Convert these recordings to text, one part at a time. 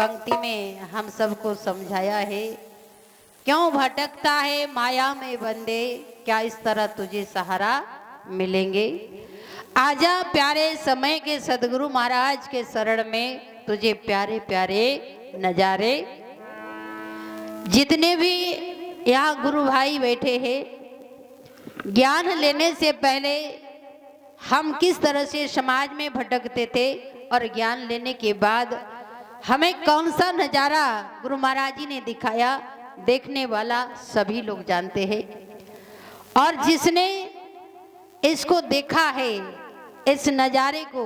पंक्ति में हम सबको समझाया है। क्यों भटकता है माया में बंदे, क्या इस तरह तुझे सहारा मिलेंगे। आजा प्यारे समय के सदगुरु महाराज के शरण में, तुझे प्यारे प्यारे नजारे। जितने भी यहाँ गुरु भाई बैठे हैं, ज्ञान लेने से पहले हम किस तरह से समाज में भटकते थे और ज्ञान लेने के बाद हमें कौन सा नजारा गुरु महाराज जी ने दिखाया, देखने वाला सभी लोग जानते हैं। और जिसने इसको देखा है, इस नजारे को,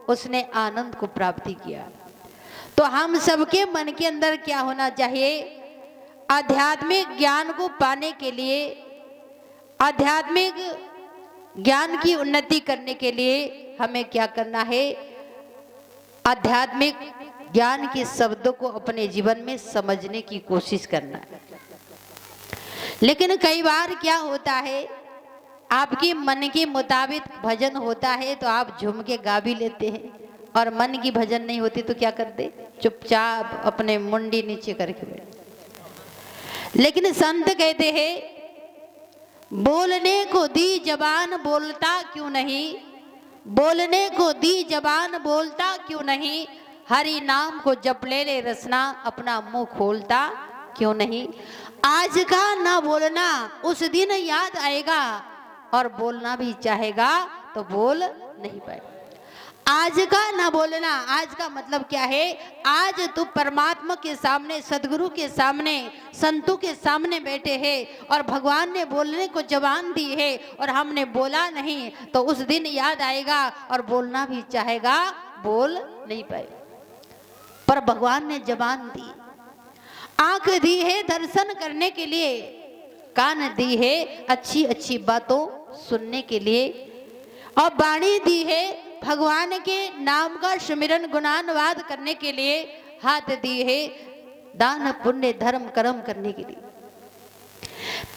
उसने आनंद को प्राप्ति किया। तो हम सबके मन के अंदर क्या होना चाहिए, आध्यात्मिक ज्ञान को पाने के लिए, आध्यात्मिक ज्ञान की उन्नति करने के लिए हमें क्या करना है, आध्यात्मिक ज्ञान के शब्दों को अपने जीवन में समझने की कोशिश करना है। लेकिन कई बार क्या होता है, आपके मन के मुताबिक भजन होता है तो आप झूम के गा भी लेते हैं, और मन की भजन नहीं होती तो क्या करते, चुपचाप अपने मुंडी नीचे करके बैठे। लेकिन संत कहते हैं, बोलने को दी जबान बोलता क्यों नहीं, बोलने को दी जबान बोलता क्यों नहीं, हरि नाम को जप ले रसना अपना मुंह खोलता क्यों नहीं। आज का ना बोलना उस दिन याद आएगा, और बोलना भी चाहेगा तो बोल नहीं पाए। आज का ना बोलना, आज का मतलब क्या है, आज तू परमात्मा के सामने, सदगुरु के सामने, संतों के सामने बैठे हैं और भगवान ने बोलने को जबान दी है और हमने बोला नहीं, तो उस दिन याद आएगा और बोलना भी चाहेगा, बोल नहीं पाए। पर भगवान ने जबान दी, आंख दी है दर्शन करने के लिए, कान दी है अच्छी अच्छी बातों सुनने के लिए, और वाणी दी है भगवान के नाम का सुमिरन गुणानुवाद करने के लिए, हाथ दी है दान पुण्य धर्म कर्म करने के लिए,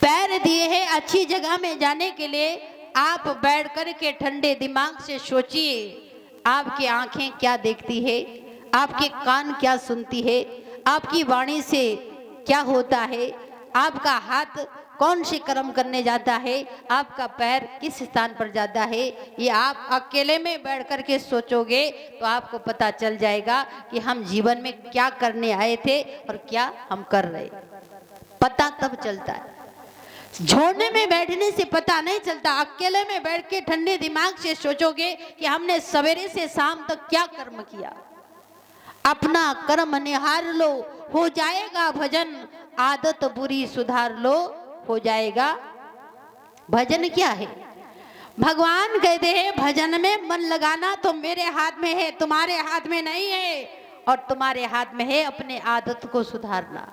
पैर दिए हैं अच्छी जगह में जाने के लिए। आप बैठ कर के ठंडे दिमाग से सोचिए, आपकी आंखें क्या देखती है, आपके कान क्या सुनती है, आपकी वाणी से क्या होता है, आपका हाथ कौन से कर्म करने जाता है, आपका पैर किस स्थान पर जाता है। ये आप अकेले में बैठ कर के सोचोगे तो आपको पता चल जाएगा कि हम जीवन में क्या करने आए थे और क्या हम कर रहे, पता तब चलता है। झोंडे में बैठने से पता नहीं चलता, अकेले में बैठ के ठंडे दिमाग से सोचोगे कि हमने सवेरे से शाम तक क्या कर्म किया। अपना कर्म निहार लो, हो जाएगा भजन, आदत बुरी सुधार लो, हो जाएगा भजन। क्या है, भगवान कहते हैं भजन में मन लगाना तो मेरे हाथ में है, तुम्हारे हाथ में नहीं है, और तुम्हारे हाथ में है अपने आदत को सुधारना।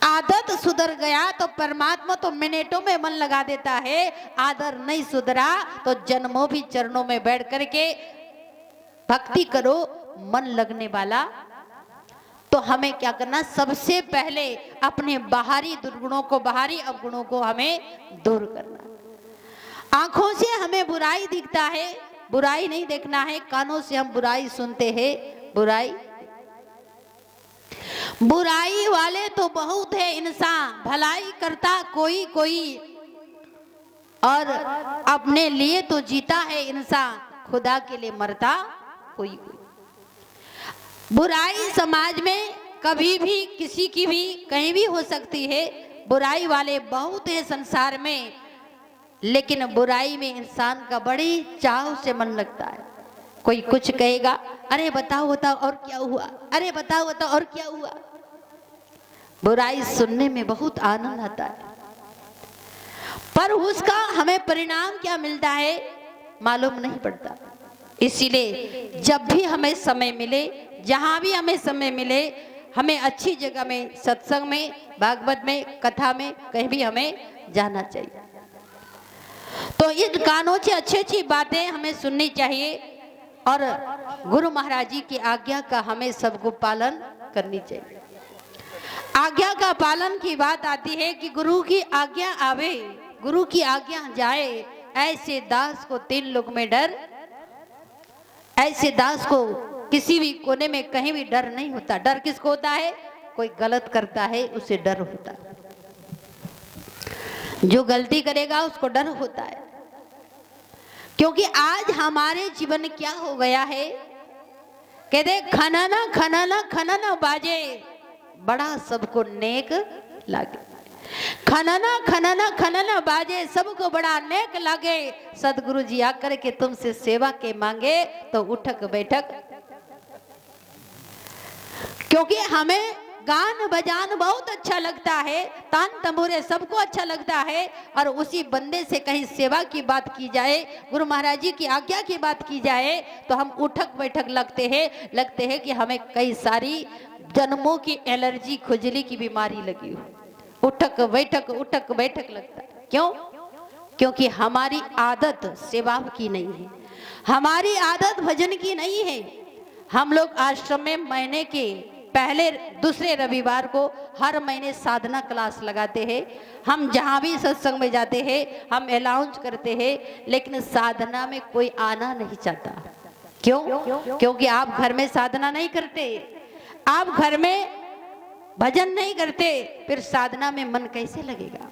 आदत सुधर गया तो परमात्मा तो मिनटों में मन लगा देता है, आदर नहीं सुधरा तो जन्मों भी चरणों में बैठ करके भक्ति करो, मन लगने वाला। तो हमें क्या करना, सबसे पहले अपने बाहरी दुर्गुणों को, बाहरी अवगुणों को हमें दूर करना। आंखों से हमें बुराई दिखता है, बुराई नहीं देखना है। कानों से हम बुराई सुनते हैं, बुराई, बुराई वाले तो बहुत है इंसान, भलाई करता कोई कोई, और अपने लिए तो जीता है इंसान, खुदा के लिए मरता कोई कोई। बुराई समाज में कभी भी किसी की भी कहीं भी हो सकती है, बुराई वाले बहुत है संसार में, लेकिन बुराई में इंसान का बड़ी चाव से मन लगता है। कोई कुछ कहेगा, अरे बताओ बताओ और क्या हुआ, अरे बताओ बताओ और क्या हुआ। बुराई सुनने में बहुत आनंद आता है, पर उसका हमें परिणाम क्या मिलता है मालूम नहीं पड़ता। इसीलिए जब भी हमें समय मिले, जहां भी हमें समय मिले, हमें अच्छी जगह में, सत्संग में, भागवत में, कथा में, कहीं भी हमें जाना चाहिए। तो इन कानों से अच्छी अच्छी बातें हमें सुननी चाहिए, और गुरु महाराज जी की आज्ञा का हमें सबको पालन करनी चाहिए। आज्ञा का पालन की बात आती है कि गुरु की आज्ञा आवे, गुरु की आज्ञा जाए, ऐसे दास को 3 लोक में डर, ऐसे दास को किसी भी कोने में कहीं भी डर नहीं होता। डर किसको होता है? कोई गलत करता है उसे डर होता है, जो गलती करेगा उसको डर होता है। क्योंकि आज हमारे जीवन क्या हो गया है, कहते खनना खनना खनना बाजे, बड़ा सबको नेक लागे। खनना खनना खनना बाजे, सबको बड़ा नेक लागे। सदगुरु जी आकर के तुमसे सेवा के मांगे तो उठक बैठक। क्योंकि हमें गान बजान बहुत अच्छा लगता है, तान तंबूरे सबको अच्छा लगता है, और उसी बंदे से कहीं सेवा की बात की जाए, गुरु महाराज जी की आज्ञा की बात की जाए तो हम उठक बैठक लगते हैं कि हमें कई सारी जन्मों की एलर्जी खुजली की बीमारी लगी हो। उठक बैठक लगता है। क्यों? क्योंकि हमारी आदत सेवा की नहीं है, हमारी आदत भजन की नहीं है। हम लोग आश्रम में महीने के पहले दूसरे रविवार को हर महीने साधना क्लास लगाते हैं। हम जहाँ भी सत्संग में जाते हैं हम अनाउंस करते हैं, लेकिन साधना में कोई आना नहीं चाहता। क्यों? क्योंकि आप घर में साधना नहीं करते, आप घर में भजन नहीं करते, फिर साधना में मन कैसे लगेगा?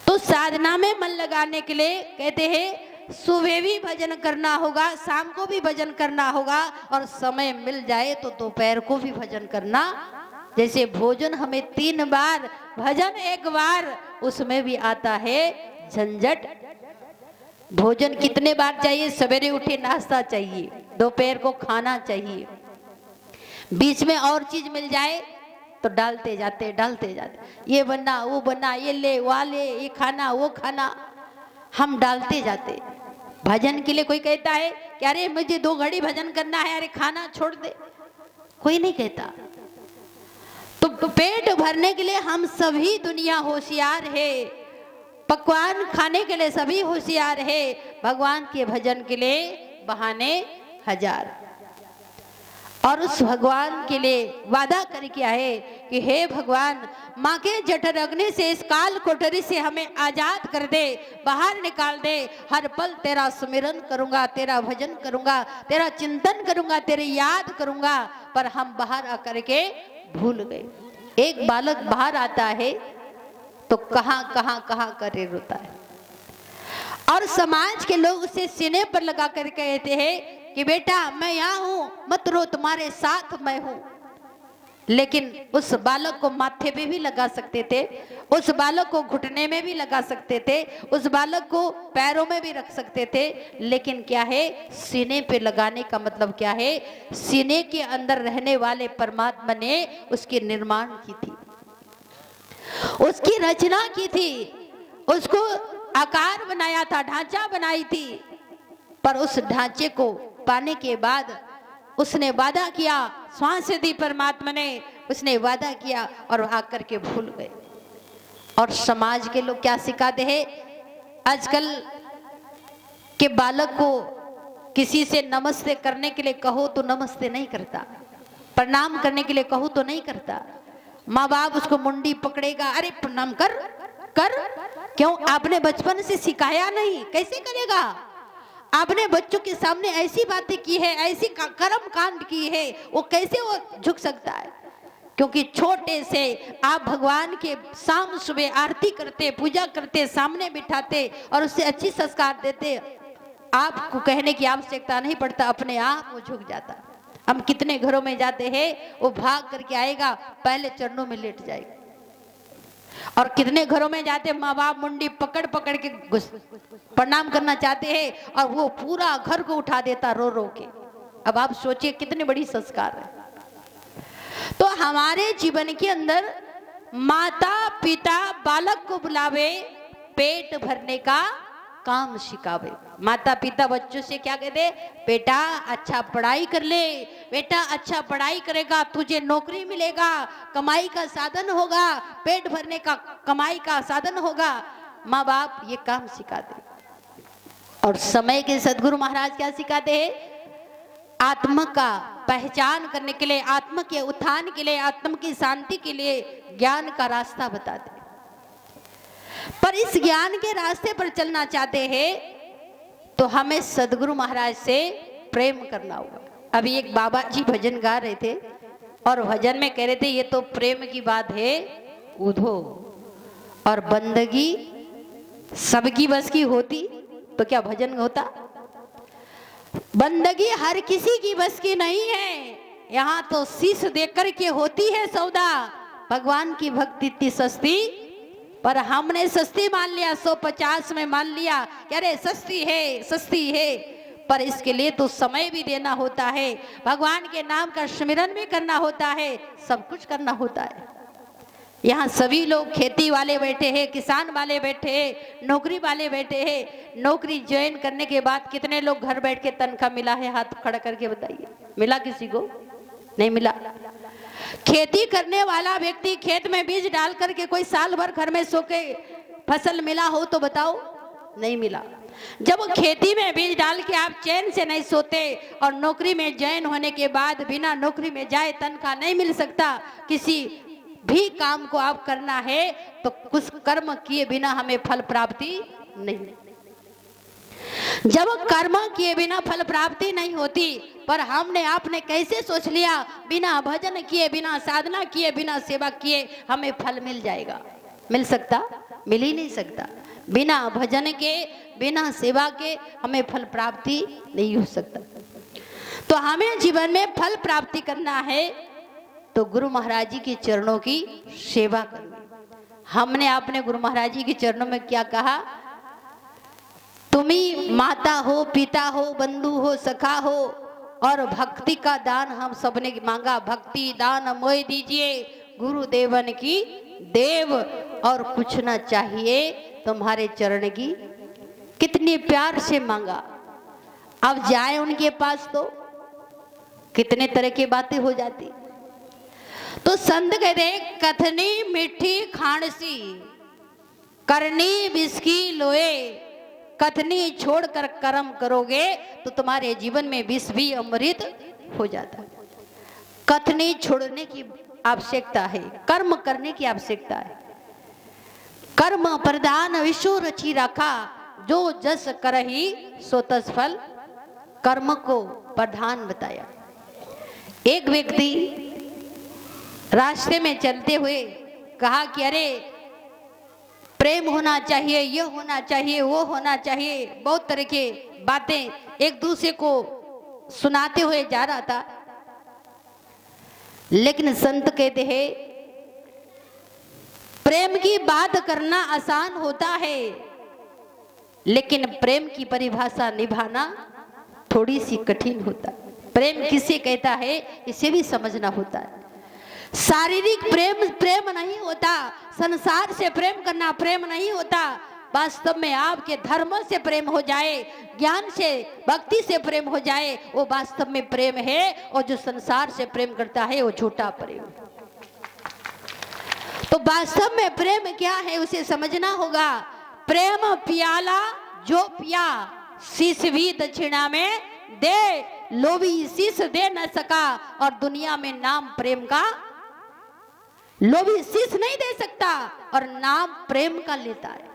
तो साधना में मन लगाने के लिए कहते हैं सुबह भी भजन करना होगा, शाम को भी भजन करना होगा, और समय मिल जाए तो दोपहर को भी भजन करना। जैसे भोजन हमें 3 बार, भजन 1 बार, उसमें भी आता है झंझट। भोजन कितने बार चाहिए? सवेरे उठे नाश्ता चाहिए, दोपहर को खाना चाहिए, बीच में और चीज मिल जाए तो डालते जाते, ये बनना वो बनना, ये ले वो ले, ये खाना वो खाना, हम डालते जाते। भजन के लिए कोई कहता है कि अरे मुझे 2 घड़ी भजन करना है, अरे खाना छोड़ दे, कोई नहीं कहता। तो पेट भरने के लिए हम सभी दुनिया होशियार है, पकवान खाने के लिए सभी होशियार है, भगवान के भजन के लिए बहाने हजार। और उस भगवान के लिए वादा करके आए कि हे भगवान, माँ के जठर अग्नि से, इस काल कोठरी से हमें आजाद कर दे, बाहर निकाल दे। हर पल तेरा सुमिरन करूंगा, तेरा भजन करूंगा, तेरा चिंतन करूंगा, तेरी याद करूंगा। पर हम बाहर आकर के भूल गए। एक बालक बाहर आता है तो कहां करे रोता है, और समाज के लोग उसे सीने पर लगा कर कहते हैं कि बेटा मैं यहाँ हूं, मत रो, तुम्हारे साथ मैं हूं। लेकिन उस बालक को माथे पे भी लगा सकते थे, उस बालक को घुटने में भी लगा सकते थे, उस बालक को पैरों में भी रख सकते थे, लेकिन क्या है, सीने पे लगाने का मतलब क्या है? सीने के अंदर रहने वाले परमात्मा ने उसकी निर्माण की थी, उसकी रचना की थी, उसको आकार बनाया था, ढांचा बनाई थी। पर उस ढांचे को पाने के बाद उसने वादा किया, श्वास दी परमात्मा ने, उसने वादा किया और आकर के भूल गए। और समाज के लोग क्या सिखाते हैं? आजकल के बालक को किसी से नमस्ते करने के लिए कहो तो नमस्ते नहीं करता, प्रणाम करने के लिए कहो तो नहीं करता। माँ बाप उसको मुंडी पकड़ेगा, अरे प्रणाम कर। क्यों? आपने बचपन से सिखाया नहीं, कैसे करेगा? आपने बच्चों के सामने ऐसी बातें की है, ऐसी कर्म कांड की है, वो कैसे वो झुक सकता है? क्योंकि छोटे से आप भगवान के शाम सुबह आरती करते, पूजा करते, सामने बिठाते और उससे अच्छी संस्कार देते, आपको कहने की आवश्यकता नहीं पड़ता, अपने आप वो झुक जाता। हम कितने घरों में जाते हैं, वो भाग करके आएगा, पहले चरणों में लेट जाएगा। और कितने घरों में जाते माँ बाप मुंडी पकड़ के प्रणाम करना चाहते हैं और वो पूरा घर को उठा देता रो रो के। अब आप सोचिए कितने बड़ी संस्कार है। तो हमारे जीवन के अंदर माता पिता बालक को बुलावे, पेट भरने का काम सिखावे। माता पिता बच्चों से क्या कहते? बेटा अच्छा पढ़ाई कर ले, बेटा अच्छा पढ़ाई करेगा तुझे नौकरी मिलेगा, कमाई का साधन होगा, पेट भरने का कमाई का साधन होगा। माँ बाप ये काम सिखाते। और समय के सदगुरु महाराज क्या सिखाते हैं? आत्मा का पहचान करने के लिए, आत्मा के उत्थान के लिए, आत्मा की शांति के लिए ज्ञान का रास्ता बताते। पर इस ज्ञान के रास्ते पर चलना चाहते हैं तो हमें सदगुरु महाराज से प्रेम करना होगा। अभी एक बाबा जी भजन गा रहे थे और भजन में कह रहे थे ये तो प्रेम की बात है उधो, और बंदगी सबकी बस की होती तो क्या भजन होता। बंदगी हर किसी की बस की नहीं है, यहाँ तो शीश देकर के होती है सौदा। भगवान की भक्ति इतनी सस्ती, पर हमने सस्ती मान लिया, 150 में मान लिया कि अरे सस्ती है सस्ती है, पर इसके लिए तो समय भी देना होता है, भगवान के नाम का स्मरण भी करना होता है, सब कुछ करना होता है। यहाँ सभी लोग खेती वाले बैठे हैं, किसान वाले बैठे हैं, नौकरी वाले बैठे हैं। नौकरी ज्वाइन करने के बाद कितने लोग घर बैठ के तनख्वाह मिला है, हाथ खड़ा करके बताइए, मिला किसी को? नहीं मिला। खेती करने वाला व्यक्ति खेत में बीज डाल करके कोई साल भर घर में सो के फसल मिला हो तो बताओ? नहीं मिला। जब खेती में बीज डाल के आप चैन से नहीं सोते और नौकरी में ज्वाइन होने के बाद बिना नौकरी में जाए तनख्वाह नहीं मिल सकता। किसी भी काम को आप करना है तो कुछ कर्म किए बिना हमें फल प्राप्ति नहीं। जब कर्म किए बिना फल प्राप्ति नहीं होती, पर हमने आपने कैसे सोच लिया बिना भजन किए, बिना साधना किए, बिना सेवा किए हमें फल मिल जाएगा? मिल सकता? मिल ही नहीं सकता। बिना भजन के, बिना सेवा के हमें फल प्राप्ति नहीं हो सकता। तो हमें जीवन में फल प्राप्ति करना है तो गुरु महाराज जी के चरणों की सेवा करनी। हमने अपने गुरु महाराज जी के चरणों में क्या कहा? तुम ही माता हो, पिता हो, बंधु हो, सखा हो, और भक्ति का दान हम सबने मांगा। भक्ति दान मोह दीजिए गुरुदेवन की देव, और कुछ ना चाहिए तुम्हारे चरण की। कितने प्यार से मांगा। अब जाए उनके पास तो कितने तरह की बातें हो जाती। तो संत कहते कथनी मीठी खाणसी, करनी बिस्की लोए, कथनी छोड़कर कर्म करोगे तो तुम्हारे जीवन में विष भी अमृत हो जाता है। कथनी छोड़ने की आवश्यकता है, कर्म करने की आवश्यकता है। कर्म प्रधान विश्व रची रखा, जो जस करही सो तस फल। कर्म को प्रधान बताया। एक व्यक्ति रास्ते में चलते हुए कहा कि अरे प्रेम होना चाहिए, ये होना चाहिए, वो होना चाहिए, बहुत तरह के बातें एक दूसरे को सुनाते हुए जा रहा था। लेकिन संत कहते हैं प्रेम की बात करना आसान होता है, लेकिन प्रेम की परिभाषा निभाना थोड़ी सी कठिन होता है। प्रेम किसे कहता है इसे भी समझना होता है। शारीरिक प्रेम प्रेम नहीं होता, संसार से प्रेम करना प्रेम नहीं होता। वास्तव में आपके धर्म से प्रेम हो जाए, ज्ञान से, भक्ति से प्रेम हो जाए, वो वास्तव में प्रेम है। और जो संसार से प्रेम करता है वो झूठा प्रेम। तो वास्तव में प्रेम क्या है उसे समझना होगा। प्रेम प्याला जो पिया, शीश भी दक्षिणा में दे, लोभी शीश दे न सका। और दुनिया में नाम प्रेम का, लोभी शीश नहीं दे सकता और नाम प्रेम का लेता है।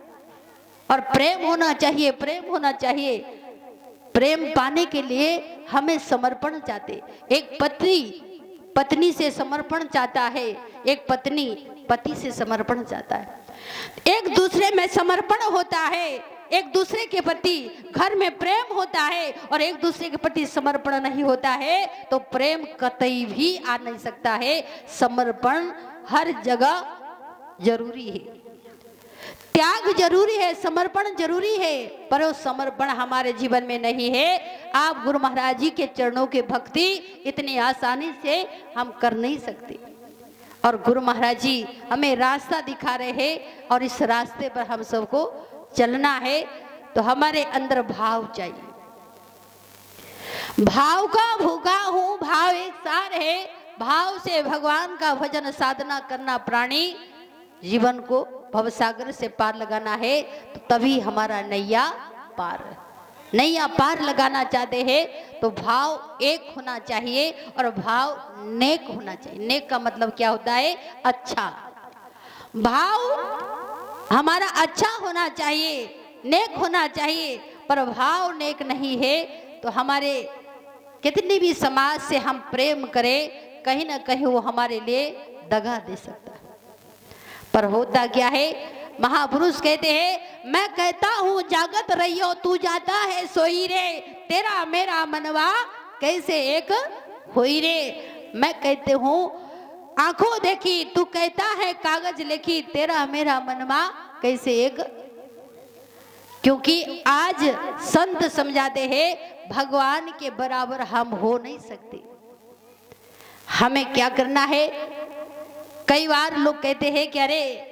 और प्रेम होना चाहिए, प्रेम होना चाहिए। प्रेम पाने के लिए हमें समर्पण चाहते। एक पत्नी पत्नी से समर्पण चाहता है, एक पत्नी पति से समर्पण चाहता है। एक दूसरे में समर्पण होता है, एक दूसरे के प्रति घर में प्रेम होता है और एक दूसरे के प्रति समर्पण नहीं होता है तो प्रेम कतई भी आ नहीं सकता है। समर्पण हर जगह जरूरी है, त्याग जरूरी है, समर्पण जरूरी है, पर वो समर्पण हमारे जीवन में नहीं है। आप गुरु महाराज जी के चरणों की भक्ति इतनी आसानी से हम कर नहीं सकते। और गुरु महाराज जी हमें रास्ता दिखा रहे हैं और इस रास्ते पर हम सबको चलना है। तो हमारे अंदर भाव चाहिए। भाव का भूखा हूं, भाव एक सार है। भाव से भगवान का भजन साधना करना प्राणी जीवन को भवसागर से पार लगाना है। तो तभी हमारा नैया पार, नैया पार लगाना चाहते हैं तो भाव एक होना चाहिए और भाव नेक होना चाहिए। नेक का मतलब क्या होता है? अच्छा। भाव हमारा अच्छा होना चाहिए, नेक होना चाहिए, पर भाव नेक नहीं है तो हमारे कितनी भी समाज से हम प्रेम करें, कहीं ना कहीं वो हमारे लिए दगा दे सकता है। पर होता क्या है, महापुरुष कहते हैं, मैं कहता हूँ जागत रहियो तू जाता है सोई रे, तेरा मेरा मनवा कैसे एक होई रे। मैं कहते हूँ आंखों देखी तू कहता है कागज लिखी, तेरा मेरा मनवा कैसे एक। क्योंकि आज संत समझाते हैं भगवान के बराबर हम हो नहीं सकते। हमें क्या करना है, कई बार लोग कहते हैं कि अरे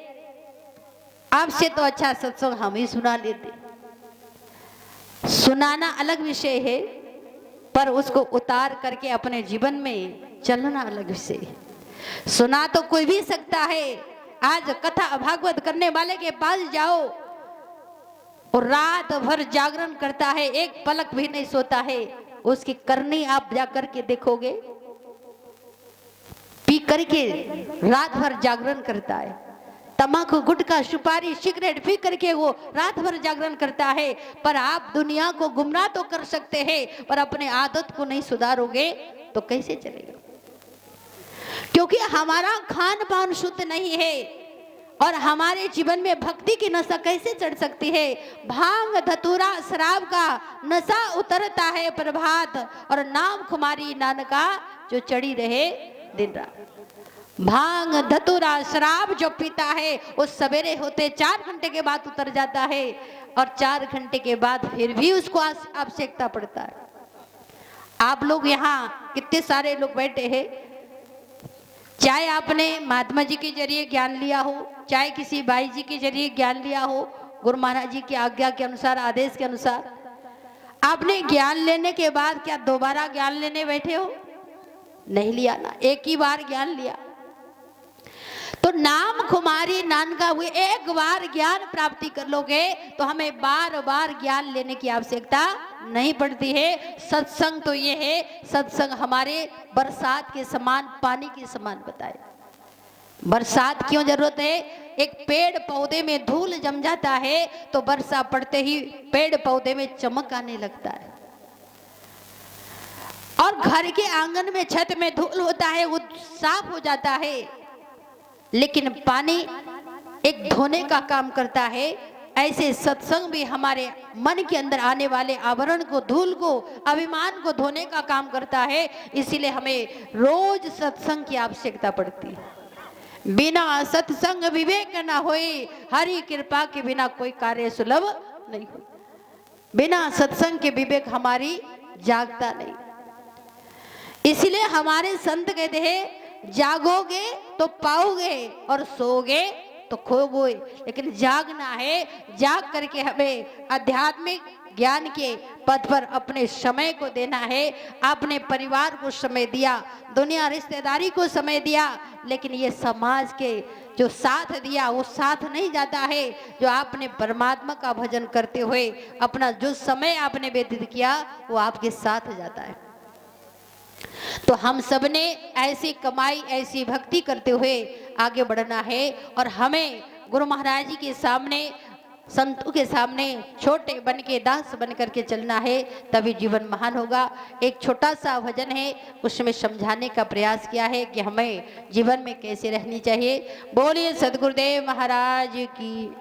आपसे तो अच्छा सत्संग हम ही सुना लेते। सुनाना अलग विषय है, पर उसको उतार करके अपने जीवन में चलना अलग विषय है। सुना तो कोई भी सकता है। आज कथा भागवत करने वाले के पास जाओ और रात भर जागरण करता है, एक पलक भी नहीं सोता है, उसकी करनी आप जाकर के देखोगे, पी करके रात भर जागरण करता है। तम्बाकू गुटखा सुपारी सिगरेट पी करके वो रात भर जागरण करता है। पर आप दुनिया को गुमराह तो कर सकते हैं, पर अपने आदत को नहीं सुधारोगे तो कैसे चलेगा। क्योंकि हमारा खान पान शुद्ध नहीं है और हमारे जीवन में भक्ति की नशा कैसे चढ़ सकती है। भांग धतूरा शराब का नशा उतरता है प्रभात, और नाम खुमारी नानका जो चढ़ी रहे दिन रात। भांग धतूरा शराब जो पीता है वो सवेरे होते 4 घंटे के बाद उतर जाता है, और 4 घंटे के बाद फिर भी उसको आवश्यकता पड़ता है। आप लोग यहाँ कितने सारे लोग बैठे हैं, चाहे आपने महात्मा जी के जरिए ज्ञान लिया हो, चाहे किसी भाई जी के जरिए ज्ञान लिया हो, गुरु महाराज जी की आज्ञा के अनुसार, आदेश के अनुसार, आपने ज्ञान लेने के बाद क्या दोबारा ज्ञान लेने बैठे हो? नहीं लिया ना, एक ही बार ज्ञान लिया। तो नाम खुमारी नानका हुए, एक बार ज्ञान प्राप्ति कर लोगे तो हमें बार बार ज्ञान लेने की आवश्यकता नहीं पड़ती है। सत्संग तो ये है, सत्संग हमारे बरसात के समान, पानी के समान बताए। बरसात क्यों जरूरत है? एक पेड़ पौधे में धूल जम जाता है तो वर्षा पड़ते ही पेड़ पौधे में चमक आने लगता है। और घर के आंगन में छत में धूल होता है, वो साफ हो जाता है। लेकिन पानी एक धोने का काम करता है। ऐसे सत्संग भी हमारे मन के अंदर आने वाले आवरण को, धूल को, अभिमान को धोने का काम करता है। इसीलिए हमें रोज सत्संग की आवश्यकता पड़ती है। बिना सत्संग विवेक न होए, हरि कृपा के बिना कोई कार्य सुलभ नहीं हो। बिना सत्संग के विवेक हमारी जागता नहीं। इसीलिए हमारे संत कहते हैं, जागोगे तो पाओगे और सोओगे तो खोओगे। लेकिन जागना है, जाग करके हमें आध्यात्मिक ज्ञान के पद पर अपने समय को देना है। आपने परिवार को समय दिया, दुनिया रिश्तेदारी को समय दिया, लेकिन ये समाज के जो साथ दिया वो साथ नहीं जाता है। जो आपने परमात्मा का भजन करते हुए अपना जो समय आपने व्यतीत किया वो आपके साथ जाता है। तो हम सब ने ऐसी कमाई, ऐसी भक्ति करते हुए आगे बढ़ना है। और हमें गुरु महाराज जी के सामने, संतों के सामने छोटे बन के, दास बन करके चलना है, तभी जीवन महान होगा। एक छोटा सा भजन है, उसमें समझाने का प्रयास किया है कि हमें जीवन में कैसे रहनी चाहिए। बोलिए सदगुरुदेव महाराज की।